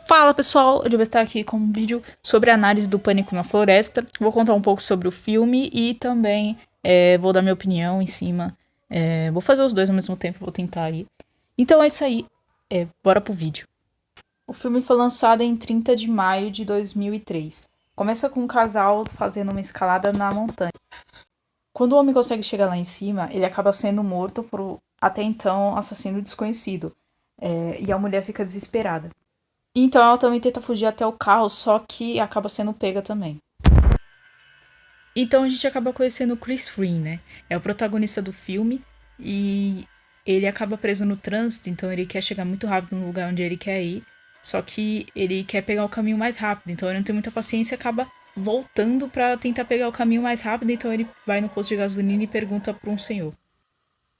Fala pessoal, eu vou estar aqui com um vídeo sobre a análise do Pânico na Floresta. Vou contar um pouco sobre o filme e também vou dar minha opinião em cima. Vou fazer os dois ao mesmo tempo, vou tentar aí. Então é isso aí, bora pro vídeo. O filme foi lançado em 30 de maio de 2003. Começa com um casal fazendo uma escalada na montanha. Quando o homem consegue chegar lá em cima, ele acaba sendo morto por até então assassino desconhecido. E a mulher fica desesperada. Então ela também tenta fugir até o carro, só que acaba sendo pega também. Então a gente acaba conhecendo o Chris Free, né? É o protagonista do filme e ele acaba preso no trânsito, então ele quer chegar muito rápido no lugar onde ele quer ir, só que ele quer pegar o caminho mais rápido, então ele não tem muita paciência e acaba voltando pra tentar pegar o caminho mais rápido, então ele vai no posto de gasolina e pergunta pra um senhor.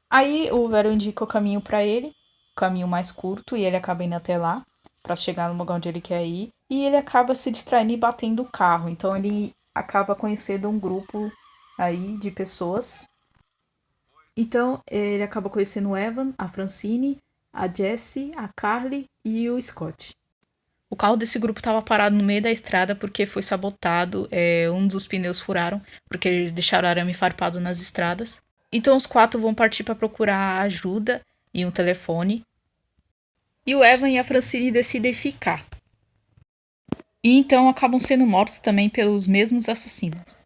Aí o velho indica o caminho pra ele, o caminho mais curto, e ele acaba indo até lá pra chegar no lugar onde ele quer ir, e ele acaba se distraindo e batendo o carro. Então ele acaba conhecendo um grupo aí de pessoas. Então ele acaba conhecendo o Evan, a Francine, a Jessie, a Carly e o Scott. O carro desse grupo estava parado no meio da estrada porque foi sabotado, um dos pneus furaram, porque deixaram arame farpado nas estradas. Então os quatro vão partir para procurar ajuda e um telefone. E o Evan e a Francine decidem ficar. E então acabam sendo mortos também pelos mesmos assassinos.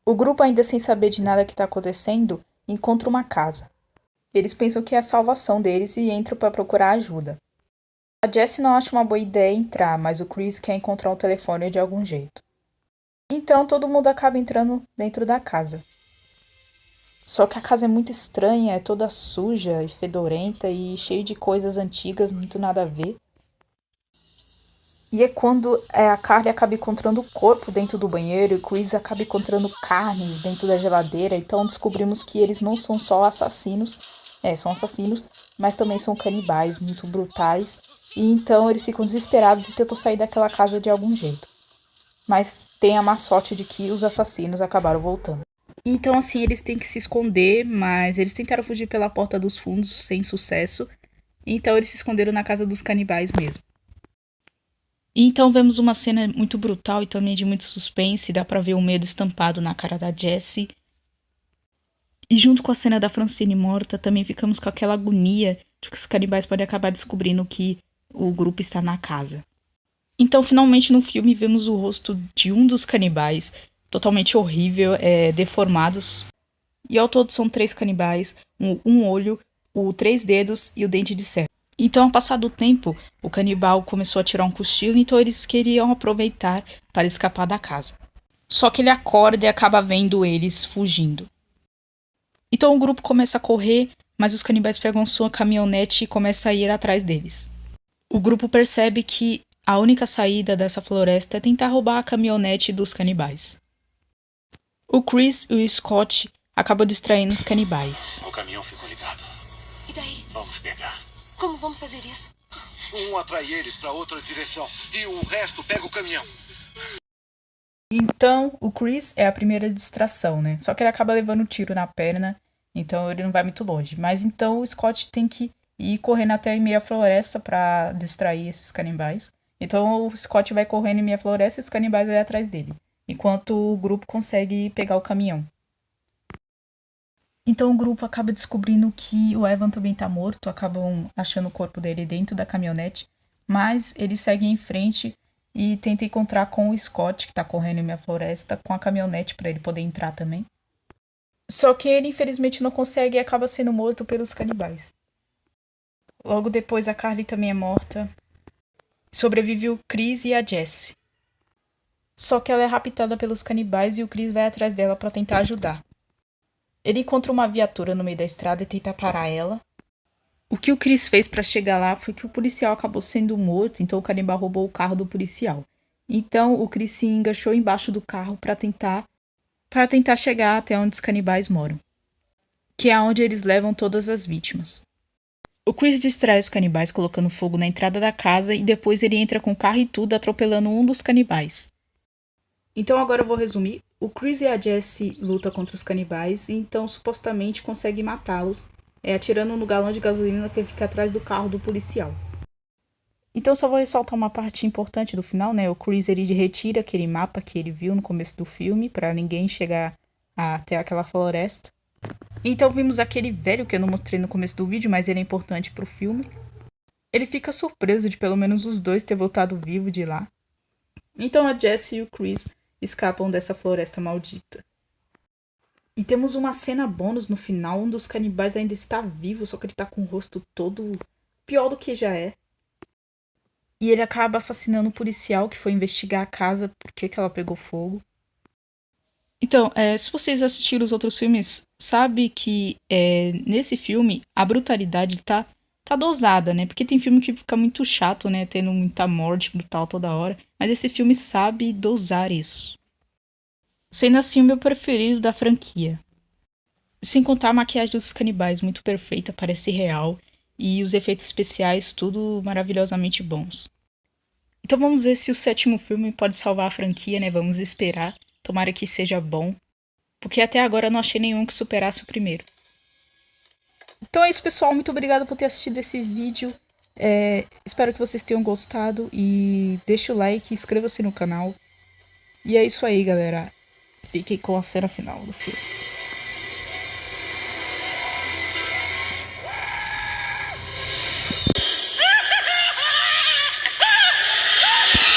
O grupo, ainda sem saber de nada que está acontecendo, encontra uma casa. Eles pensam que é a salvação deles e entram para procurar ajuda. A Jessie não acha uma boa ideia entrar, mas o Chris quer encontrar o telefone de algum jeito. Então todo mundo acaba entrando dentro da casa. Só que a casa é muito estranha, é toda suja e fedorenta e cheia de coisas antigas, muito nada a ver. E é quando a Carly acaba encontrando o corpo dentro do banheiro e o Chris acaba encontrando carnes dentro da geladeira. Então descobrimos que eles não são só assassinos, são assassinos, mas também são canibais muito brutais. E então eles ficam desesperados e tentam sair daquela casa de algum jeito. Mas tem a má sorte de que os assassinos acabaram voltando. Então assim, eles têm que se esconder, mas eles tentaram fugir pela porta dos fundos sem sucesso. Então eles se esconderam na casa dos canibais mesmo. E então vemos uma cena muito brutal e também de muito suspense, dá pra ver o medo estampado na cara da Jessie. E junto com a cena da Francine morta, também ficamos com aquela agonia de que os canibais podem acabar descobrindo que o grupo está na casa. Então finalmente no filme vemos o rosto de um dos canibais, totalmente horrível, deformados. E ao todo são 3 canibais, um olho, 3 dedos e o dente de serra. Então, ao passar do tempo, o canibal começou a tirar um cochilo, então eles queriam aproveitar para escapar da casa. Só que ele acorda e acaba vendo eles fugindo. Então o grupo começa a correr, mas os canibais pegam sua caminhonete e começam a ir atrás deles. O grupo percebe que a única saída dessa floresta é tentar roubar a caminhonete dos canibais. O Chris e o Scott acabam distraindo os canibais. O caminhão ficou ligado. E daí? Vamos pegar. Como vamos fazer isso? Um atrai eles para outra direção e o resto pega o caminhão. Então, o Chris é a primeira distração, né? Só que ele acaba levando um tiro na perna, então ele não vai muito longe. Mas então o Scott tem que ir correndo até em meia floresta para distrair esses canibais. Então o Scott vai correndo em meia floresta e os canibais vão atrás dele, enquanto o grupo consegue pegar o caminhão. Então o grupo acaba descobrindo que o Evan também tá morto, acabam achando o corpo dele dentro da caminhonete, mas eles seguem em frente e tentam encontrar com o Scott, que tá correndo em meia floresta, com a caminhonete para ele poder entrar também. Só que ele infelizmente não consegue e acaba sendo morto pelos canibais. Logo depois a Carly também é morta. Sobrevive o Chris e a Jessie. Só que ela é raptada pelos canibais e o Chris vai atrás dela para tentar ajudar. Ele encontra uma viatura no meio da estrada e tenta parar ela. O que o Chris fez para chegar lá foi que o policial acabou sendo morto, então o canibal roubou o carro do policial. Então o Chris se enganchou embaixo do carro para tentar chegar até onde os canibais moram, que é onde eles levam todas as vítimas. O Chris distrai os canibais colocando fogo na entrada da casa e depois ele entra com o carro e tudo atropelando um dos canibais. Então agora eu vou resumir O Chris e a Jessie lutam contra os canibais e então supostamente consegue matá-los, atirando no galão de gasolina que fica atrás do carro do policial. Então só vou ressaltar uma parte importante do final, né? O Chris ele retira aquele mapa que ele viu no começo do filme para ninguém chegar até aquela floresta. Então vimos aquele velho que eu não mostrei no começo do vídeo, mas ele é importante pro filme. Ele fica surpreso de pelo menos os dois ter voltado vivo de lá. Então a Jessie e o Chris escapam dessa floresta maldita. E temos uma cena bônus no final, um dos canibais ainda está vivo, só que ele tá com o rosto todo pior do que já é. E ele acaba assassinando o policial que foi investigar a casa, porque ela pegou fogo. Então, se vocês assistiram os outros filmes, sabe que nesse filme a brutalidade tá dosada, né? Porque tem filme que fica muito chato, né? Tendo muita morte brutal toda hora. Mas esse filme sabe dosar isso. Sendo assim o meu preferido da franquia. Sem contar a maquiagem dos canibais, muito perfeita, parece real. E os efeitos especiais, tudo maravilhosamente bons. Então vamos ver se o 7º filme pode salvar a franquia, né? Vamos esperar. Tomara que seja bom. Porque até agora eu não achei nenhum que superasse o primeiro. Então é isso, pessoal. Muito obrigada por ter assistido esse vídeo. Espero que vocês tenham gostado. E deixa o like, inscreva-se no canal. E é isso aí, galera. Fiquem com a cena final do filme.